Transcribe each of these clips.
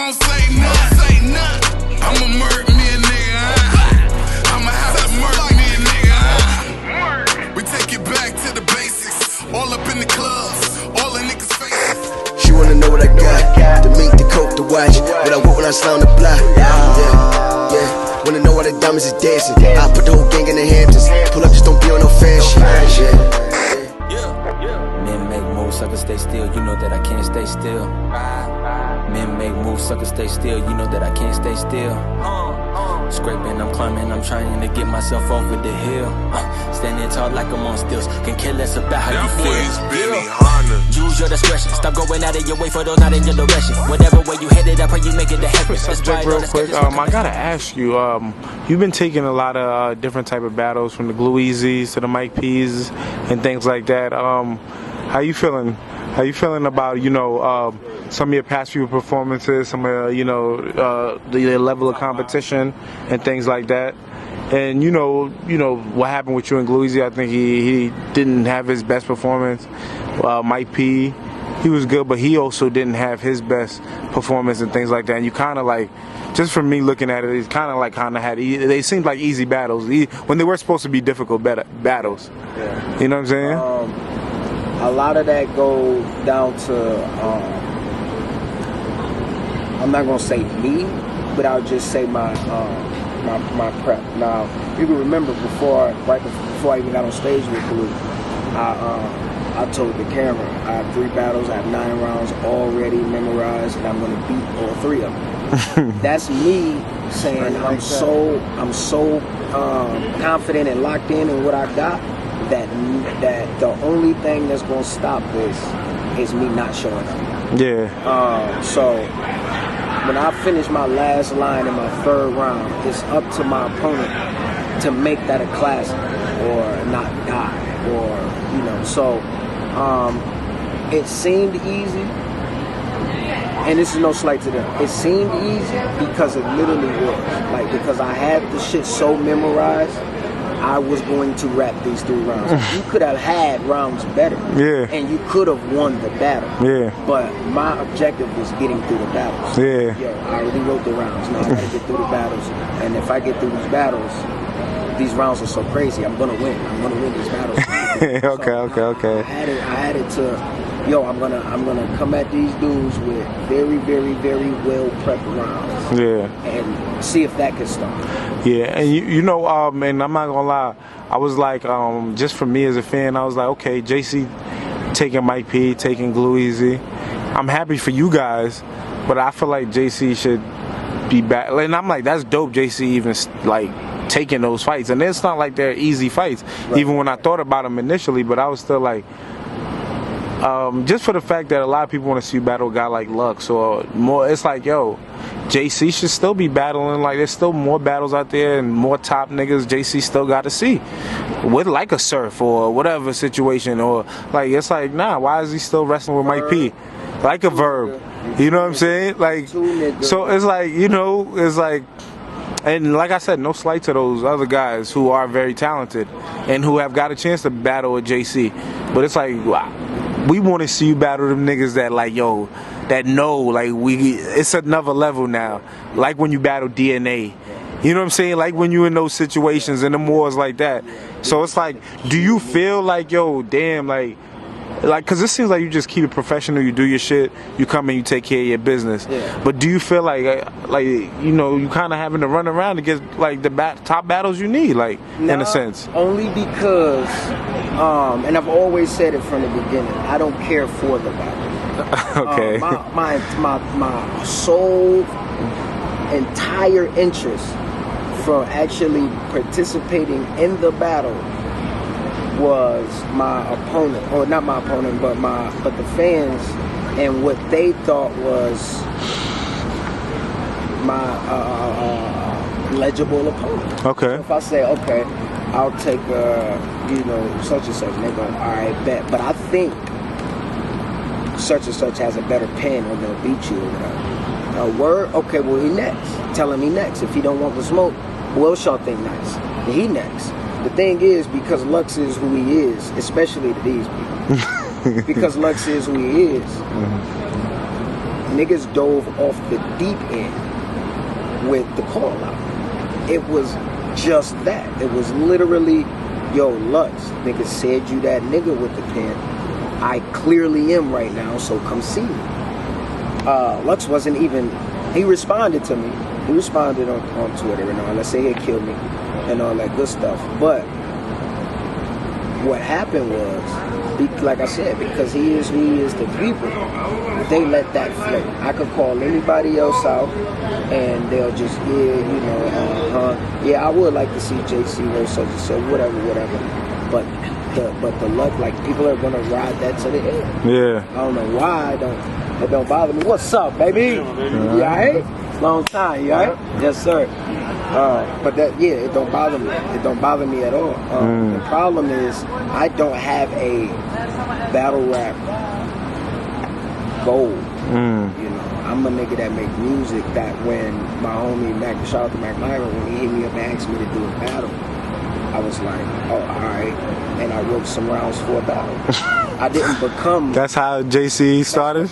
don't say nothing. I'ma murk me a nigga. I'ma have to murk me a nigga. We take it back to the basics. All up in the clubs, all in niggas' faces. She wanna know what I got, the mink, the coke, the watch, what I want when I slam the block. Yeah. Wanna know why the diamonds is dancing. I put the whole gang in the Hamptons. Pull up, just don't be on no fan shit. Men make moves, suckers stay still. You know that I can't stay still. Men make moves, suckers stay still. You know that I can't stay still. Scraping, I'm climbing, I'm trying to get myself over the hill. Standing tall like I'm on stilts. Can care less about how you feel. Use your discretion. Stop going out of your way for those not in your direction. Whatever way you headed, I pray you make it the heaven. Subject real quick. I gotta ask you. You've been taking a lot of different type of battles, from the Glueazys to the Mike P's and things like that. How you feeling? How you feeling about some of your past few performances, some of the level of competition and things like that? And you know what happened with you and Glueazy. I think he didn't have his best performance. Mike P, he was good, but he also didn't have his best performance and things like that. And you kind of like, just from me looking at it, it's kind of had. They seemed like easy battles when they were supposed to be difficult battles. Yeah. You know what I'm saying? A lot of that goes down to, I'm not gonna say me, but I'll just say my prep. Now, you can remember right before I even got on stage with Blue, I told the camera, I have 3 battles, I have 9 rounds already memorized, and I'm gonna beat all 3 of them. That's me saying I'm so confident and locked in what I got that the only thing that's gonna stop this is me not showing up. Yeah. So when I finish my last line in my 3rd round, it's up to my opponent to make that a classic or not die, or So it seemed easy, and this is no slight to them. It seemed easy because it literally was. Because I had the shit so memorized, I was going to rap these 3 rounds. You could have had rounds better. Yeah. And you could have won the battle. Yeah. But my objective was getting through the battles. Yeah. Yo, I already wrote the rounds. Now I gotta get through the battles. And if I get through these battles, these rounds are so crazy, I'm gonna win. I'm gonna win these battles. Okay. I had it to, I'm gonna come at these dudes with very, very, very well prepped rounds. Yeah. And see if that can stop. Yeah, and man, I'm not gonna lie. I was like, just for me as a fan, I was like, okay, JC taking Mike P, taking Glueazy. I'm happy for you guys, but I feel like JC should be back. And I'm like, that's dope, JC even taking those fights. And it's not like they're easy fights, right. Even when I thought about them initially, but I was still like, just for the fact that a lot of people want to see you battle a guy like Lux or more, it's like, JC should still be battling. There's still more battles out there and more top niggas JC still got to see with a Surf or whatever situation, or it's like, nah, why is he still wrestling with Mike P like a Verb? You know what I'm saying? So it's like, it's like, and like I said, no slight to those other guys who are very talented and who have got a chance to battle with JC, but it's like, we want to see you battle them niggas that that know, it's another level now. Like when you battle DNA. You know what I'm saying? Like when you in those situations and the wars like that. So it's like, do you feel like, damn, because it seems like you just keep it professional, you do your shit, you come and you take care of your business. Yeah. But do you feel like you kind of having to run around to get the top battles you need, in a sense? Only because, and I've always said it from the beginning, I don't care for the battle. Okay. My sole entire interest from actually participating in the battle was my opponent, or not my opponent, but the fans, and what they thought was my legible opponent. Okay. So if I say, okay, I'll take such and such, and they go, all right, bet, but I think such and such has a better pen or gonna beat you or whatever. A word? Okay, well, he next. Tell him he next. If he don't want the smoke, who else y'all think next? He next. The thing is, because Lux is who he is, especially to these people, because Lux is who he is, niggas dove off the deep end with the call out. It was just that. It was literally, yo, Lux, nigga said you that nigga with the pen. I clearly am right now, so come see me. Lux wasn't even, he responded to me. He responded on Twitter and all. Let's say he'd kill me and all that good stuff. But what happened was, like I said, because he is who he is to people, they let that float. I could call anybody else out and they'll just, yeah, I would like to see JC or such and such, whatever. But the luck, like, people are gonna ride that to the end. Yeah. I don't know why. It don't bother me. What's up, baby? You alright? Long time, you alright? Yes, sir. But that, yeah, it don't bother me. It don't bother me at all. The problem is I don't have a battle rap goal. You know, I'm a nigga that make music that when my homie Mac, shout out to Mac Myron, when he hit me up and asked me to do a battle, I was like, oh, alright. And I wrote some rounds for a battle. I didn't become... That's how JC started?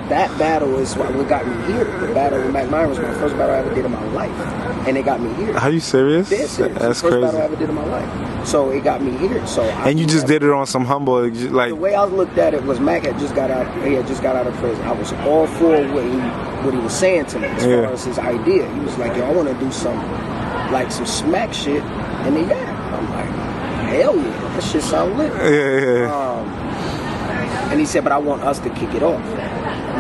That battle is what got me here. The battle with Mac Myron was my first battle I ever did in my life. And it got me here. Are you serious? Dead serious. That's the first crazy. battle I ever did in my life. So it got me here. So and you just did it on some humble, like... The way I looked at it was Mac had just got out. He had just got out of prison. I was all for what he was saying to me as far as his idea. He was like, yo, I want to do some smack shit. And then I'm like, hell yeah, that shit sound lit. And he said, but I want us to kick it off.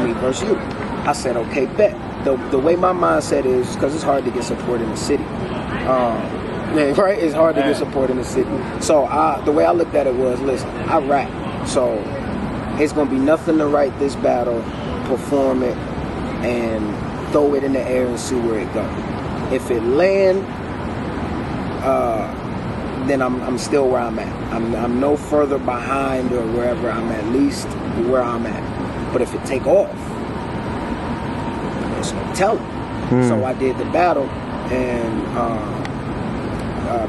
Me versus you. I said, okay, bet. The way my mindset is, because it's hard to get support in the city. Right? It's hard to get support in the city. So the way I looked at it was, listen, I rap. So it's going to be nothing to write this battle, perform it, and throw it in the air and see where it goes. If it land, then I'm still where I'm at. I'm no further behind or wherever. I'm at least where I'm at. But if it take off, it's no telling. So I did the battle, and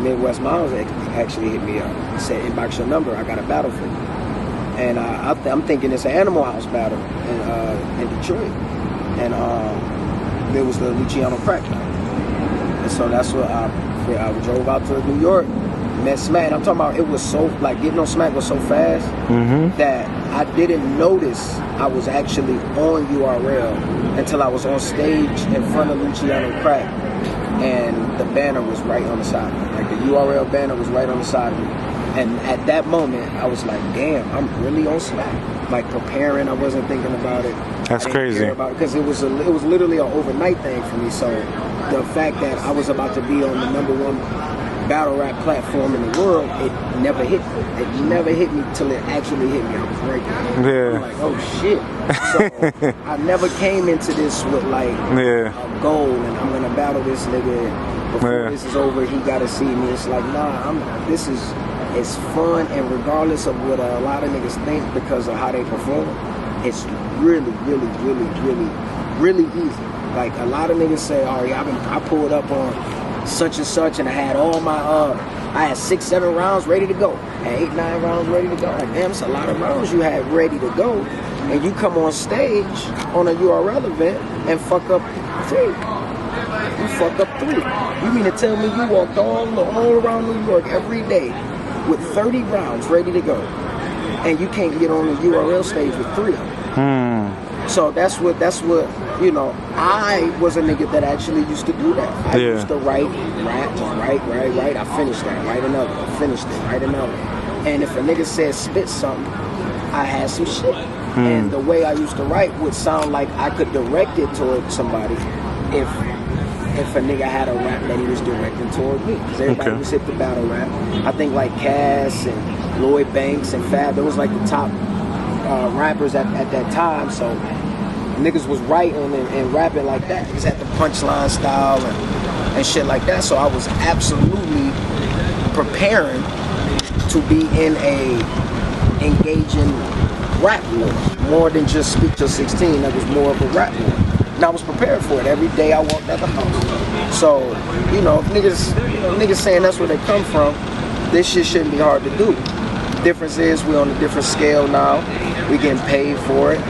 Midwest Miles actually hit me up. He said, inbox your number, I got a battle for you. And I'm thinking it's an Animal House battle in Detroit. And there was the Luciano Crack night. And so that's what I drove out to New York, met Smack. And I'm talking about, it was so, like, getting on Smack was so fast that I didn't notice I was actually on URL until I was on stage in front of Luciano Crack, and the banner was right on the side of me. Like, the URL banner was right on the side of me. And at that moment, I was like, damn, I'm really on Smack. Like, preparing, I wasn't thinking about it. That's crazy. Because it was literally an overnight thing for me. So the fact that I was about to be on the #1 battle rap platform in the world, it never hit me. It never hit me till it actually hit me. I was right there. I'm like, oh shit. So I never came into this with like a goal and I'm gonna battle this nigga. Before this is over, he gotta see me. It's like, nah, it's fun, and regardless of what a lot of niggas think because of how they perform, it's really, really, really, really, really easy. Like, a lot of niggas say, oh yeah, I pulled up on such and such, and I had all my I had 6-7 rounds ready to go, and 8-9 rounds ready to go. Like, damn, it's a lot of rounds you had ready to go, and you come on stage on a URL event and fuck up 3. You fuck up 3. You mean to tell me you walked all around New York every day with 30 rounds ready to go, and you can't get on the URL stage with 3 of them? So that's what, you know, I was a nigga that actually used to do that. I used to write, rap, just write. I finished that, write another, finished it, write another. And if a nigga said spit something, I had some shit. And the way I used to write would sound like I could direct it toward somebody if a nigga had a rap that he was directing toward me. Because everybody was hit the battle rap. I think like Cass and Lloyd Banks and Fab, those was like the top rappers at that time. So niggas was writing and rapping like that. Niggas had the punchline style and shit like that. So I was absolutely preparing to be in a engaging rap war, more than just Speak Till 16. That was more of a rap war. And I was prepared for it. Every day I walked out the house. So, you know, if niggas saying that's where they come from, this shit shouldn't be hard to do. Difference is we're on a different scale now. We getting paid for it.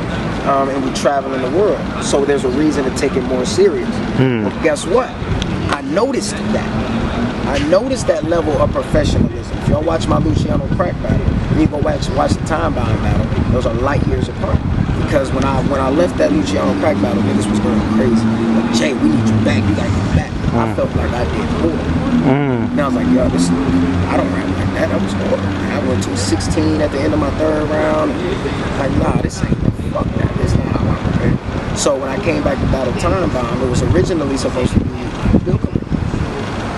and we travel in the world. So there's a reason to take it more serious. But guess what? I noticed that level of professionalism. If y'all watch my Luciano crack battle, and you go watch the time-bound battle, those are light years apart. Because when I left that Luciano crack battle, niggas was going crazy. Like, Jay, we need you back. You gotta get back. I felt like I did more. And I was like, yo, I don't rap like that. I was horrible. I went to 16 at the end of my third round. Like, nah, this ain't fuck that. This not how I prepare. So when I came back to battle time-bound, it was originally supposed to be Lurkin.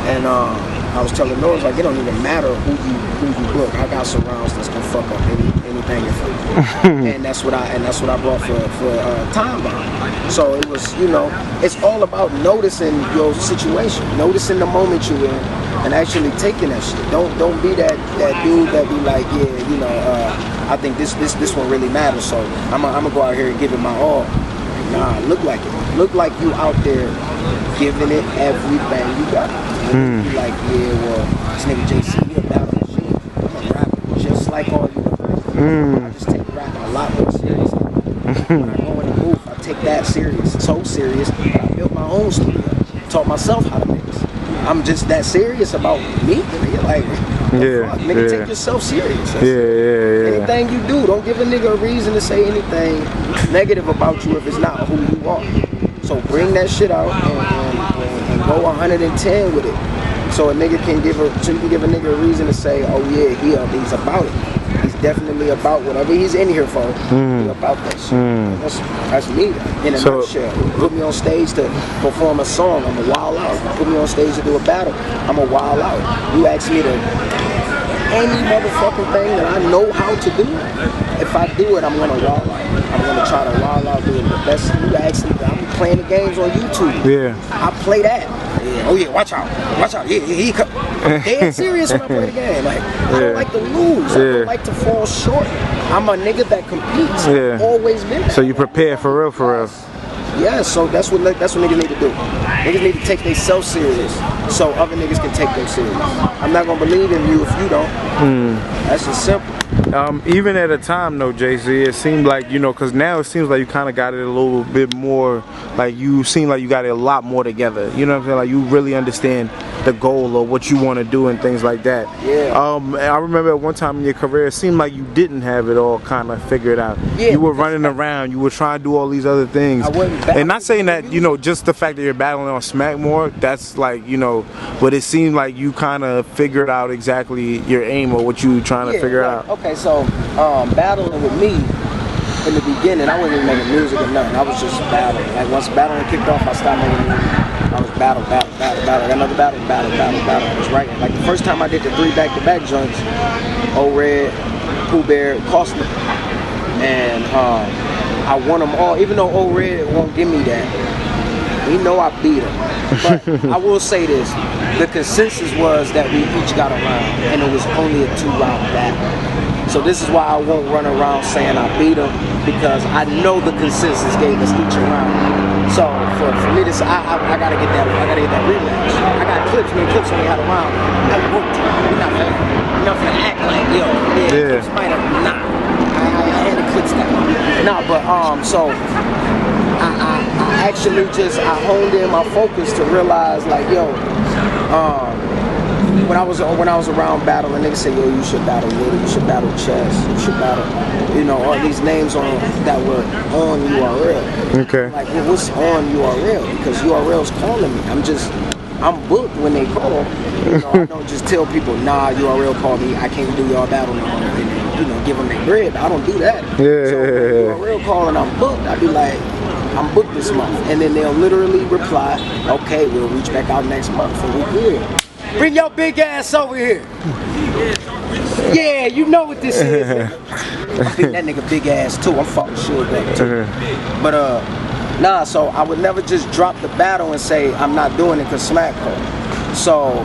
And I was telling Norris, like, it don't even matter who you book. I got surrounds that's gonna fuck up anything in front of you. And that's what I brought for time-bound. So it was, you know, it's all about noticing your situation, noticing the moment you're in, and actually taking that shit. Don't be that dude that be like, yeah, you know, I think this one really matters, so I'm gonna go out here and give it my all. Nah, look like it. Look like you out there giving it everything you got. And you like, yeah, well, this nigga JC, he a battle machine. I'm a rapper, just like all you. I just take rap a lot more seriously. When I go in the booth, I take that serious, so serious. I built my own studio, taught myself how to mix. I'm just that serious about me. Like, nigga, take yourself serious. Anything you do, don't give a nigga a reason to say anything negative about you if it's not who you are. So bring that shit out and go 110 with it. So a nigga can give a nigga a reason to say, oh yeah, he's about it. He's definitely about whatever he's in here for. He's about that shit. That's me in a nutshell. Put me on stage to perform a song, I'm a wild out. Put me on stage to do a battle, I'm a wild out. You ask me to any motherfucking thing that I know how to do, if I do it, I'm gonna wild out. I'm gonna try to wild out doing the best. You ask me, I'm playing the games on YouTube. Yeah. I play that. Oh yeah, watch out. Yeah, he come. Dead serious when I play the game. Like, I don't like to lose. I don't like to fall short. I'm a nigga that competes. Always been. So you prepare for real. Yeah, so that's what niggas need to do. Niggas need to take themselves serious so other niggas can take them serious. I'm not gonna believe in you if you don't. That's just simple. Even at a time though, JC, it seemed like, you know, because now it seems like you kind of got it a little bit more, like you seem like you got it a lot more together. You know what I'm saying? Like you really understand the goal or what you want to do and things like that. Yeah. I remember at one time in your career, it seemed like you didn't have it all kind of figured out. Yeah, you were running around, you were trying to do all these other things. I wasn't and not saying that, you know, just the fact that you're battling on Smack more, that's like, you know, but it seemed like you kind of figured out exactly your aim or what you were trying to figure out. Okay, so battling with me in the beginning, I wasn't even making music or nothing. I was just battling. Like once battling kicked off, I stopped making music. I was battle. Another battle. I was writing. Like the first time I did the 3 back-to-back joints, O-Red, Pooh Bear, Costa, and I won them all. Even though O-Red won't give me that, we know I beat him. But I will say this: the consensus was that we each got a round, and it was only a 2-round battle. So this is why I won't run around saying I beat him, because I know the consensus gave us each a round. So for me to say, I gotta get that rematch. I got clips only had a round. I worked. We're not gonna act like clips might have I had the clips down. Nah, but so I actually just honed in my focus to realize like when I was around battling, niggas say, yo, you should battle Little, you should battle Chess, you should battle, you know, all these names that were on URL. Okay. Like, well, what's on URL? Because URL's calling me. I'm booked when they call. You know, I don't just tell people, nah, URL called me, I can't do y'all battle no more, and you know, give them their bread. I don't do that. So when URL calling, I'm booked. I'd be like, I'm booked this month, and then they'll literally reply, okay, we'll reach back out next month, and we good. Bring your big ass over here. Yeah, you know what this is. I think that nigga big ass too. I'm fucking sure of that too. But nah, so I would never just drop the battle and say I'm not doing it because Smack called. So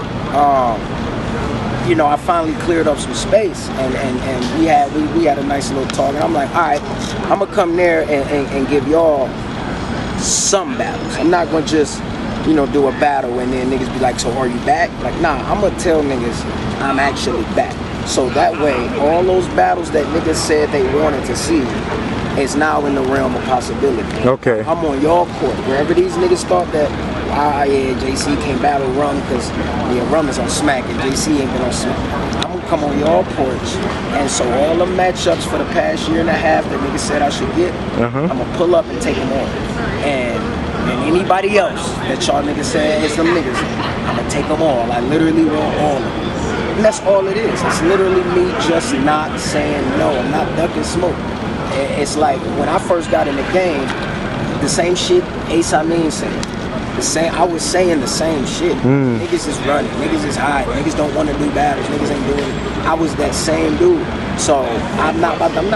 you know, I finally cleared up some space, and we had a nice little talk, and I'm like, all right, I'm gonna come there and give y'all some battles. I'm not gonna just, you know, do a battle and then niggas be like, so are you back? Like, nah, I'm gonna tell niggas I'm actually back. So that way, all those battles that niggas said they wanted to see, is now in the realm of possibility. Okay. I'm on y'all court. Wherever these niggas thought that, yeah, JC can't battle Rum because Rum is on smack and JC ain't been on smack. I'm gonna come on y'all porch, and so all the matchups for the past year and a half that niggas said I should get, I'm gonna pull up and take them on. And anybody else that y'all niggas said it's them niggas, I'm gonna take them all. I literally want all of them. And that's all it is. It's literally me just not saying no. I'm not ducking smoke. It's like when I first got in the game, the same shit Ace Amin said. I was saying the same shit. Niggas is running, niggas is hiding, niggas don't want to do battles, niggas ain't doing it. I was that same dude. So I'm not about to be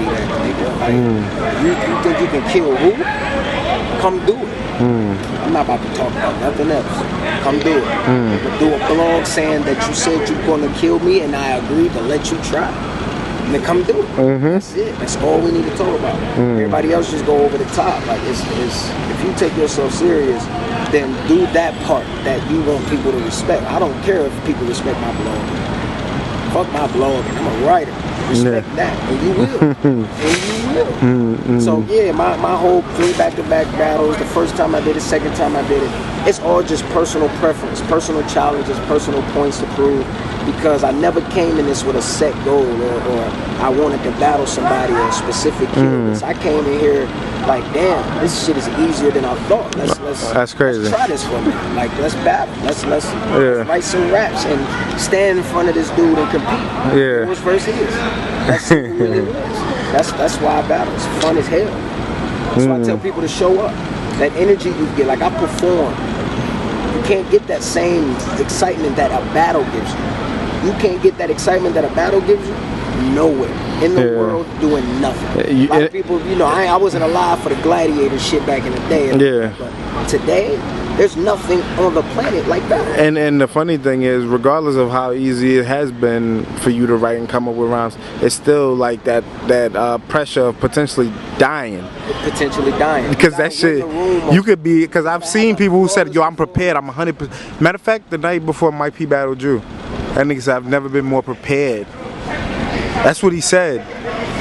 that nigga. Like, you think you can kill who? Come do it. I'm not about to talk about nothing else. Come do it. But do a blog saying that you said you're gonna kill me and I agreed to let you try. And then come do it. That's it. That's all we need to talk about. Everybody else just go over the top. Like it's if you take yourself serious, then do that part that you want people to respect. I don't care if people respect my blog. Fuck my blog, and I'm a writer. Respect that, and you will. And you will. So yeah, my whole 3 back-to-back battles, the first time I did it, second time I did it, it's all just personal preference, personal challenges, personal points to prove, because I never came in this with a set goal or I wanted to battle somebody or a specific kill. I came in here like, damn, this shit is easier than I thought. That's crazy. Let's try this for me. Like, let's battle. Let's write some raps and stand in front of this dude and compete. Yeah. Who's first he is. That's really it is. That's why I battle. It's fun as hell. That's why I tell people to show up. That energy you get, like I perform. You can't get that same excitement that a battle gives you. You can't get that excitement that a battle gives you nowhere in the world doing nothing. A lot of people, I wasn't alive for the gladiator shit back in the day. But today, there's nothing on the planet like that. And the funny thing is, regardless of how easy it has been for you to write and come up with rhymes, it's still like that pressure of potentially dying. Because that shit, you could be, because I've seen people who said, yo, I'm prepared, I'm 100%. Matter of fact, the night before Mike P battled Drew, that nigga said, I've never been more prepared. That's what he said.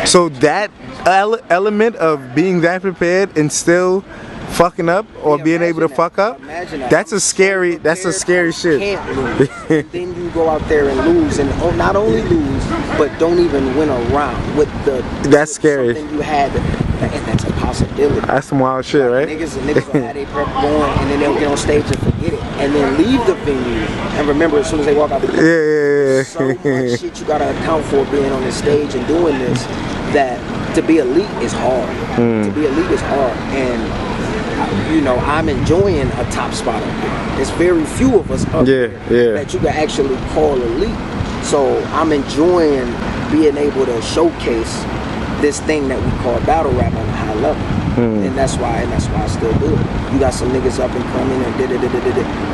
So that element of being that prepared and still fucking up or being able to fuck up, that's a scary shit. Can't lose. Then you go out there and lose, and not only lose, but don't even win a round with that's scary. Something you had, and that's a possibility. That's some wild shit, right? Niggas will have their prep going, and then they'll get on stage and forget it, and then leave the venue and remember as soon as they walk out the venue. So much shit you gotta account for being on the stage and doing this, that to be elite is hard. To be elite is hard, and I'm enjoying a top spot up there. There's very few of us up there that you can actually call elite. So I'm enjoying being able to showcase this thing that we call battle rap on a high level. And that's why I still do it. You got some niggas up and coming and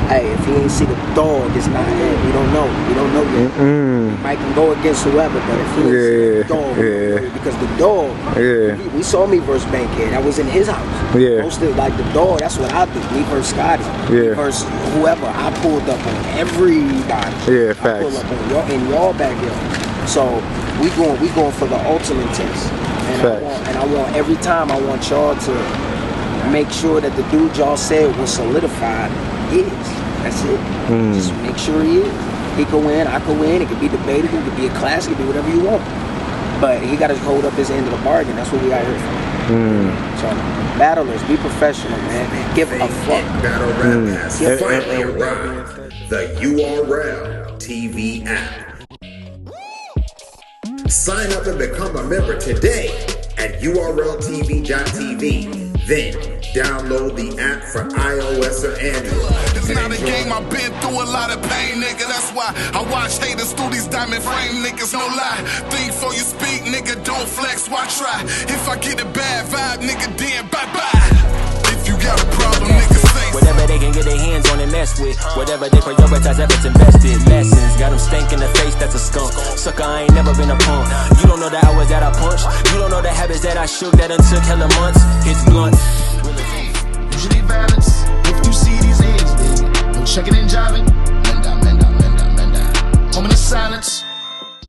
Hey, if he ain't see the dog, it's not him. We don't know yet. He might can go against whoever, but if he ain't see the dog, because the dog, we saw me versus Bankhead. I was in his house. Mostly like the dog, that's what I do. Me versus Scotty. Versus whoever. I pulled up on everybody. Facts. I pulled up on in y'all backyard. So we going for the ultimate test. And I want every time I want y'all to make sure that the dude y'all said was solidified is. That's it. Just make sure he is. He could win, I could win. It could be debatable, it could be a classic, it could be whatever you want. But he got to hold up his end of the bargain. That's what we out here for. So battlers, be professional, man. Give a fuck. Battle rap has finally arrived. The URL TV app. Sign up and become a member today at urltv.tv. Then download the app for iOS or Android. It's not a game, I've been through a lot of pain, nigga. That's why I watch haters through these diamond frame niggas, no lie. Think before you speak, nigga, don't flex, why try? If I get a bad vibe, nigga, then bye-bye. If you got a problem, nigga, say whatever they can get their hands on and mess with. Whatever they prioritize, efforts invested. Lessons, got them stank in the face, that's a skunk. Sucker, I ain't never been a punk. You don't know the hours that I punch. You don't know the habits that I shook that done took hella months. Hits blunt. Usually balance. If you see these eggs, baby, no checking and jiving. Men down. Moment of silence.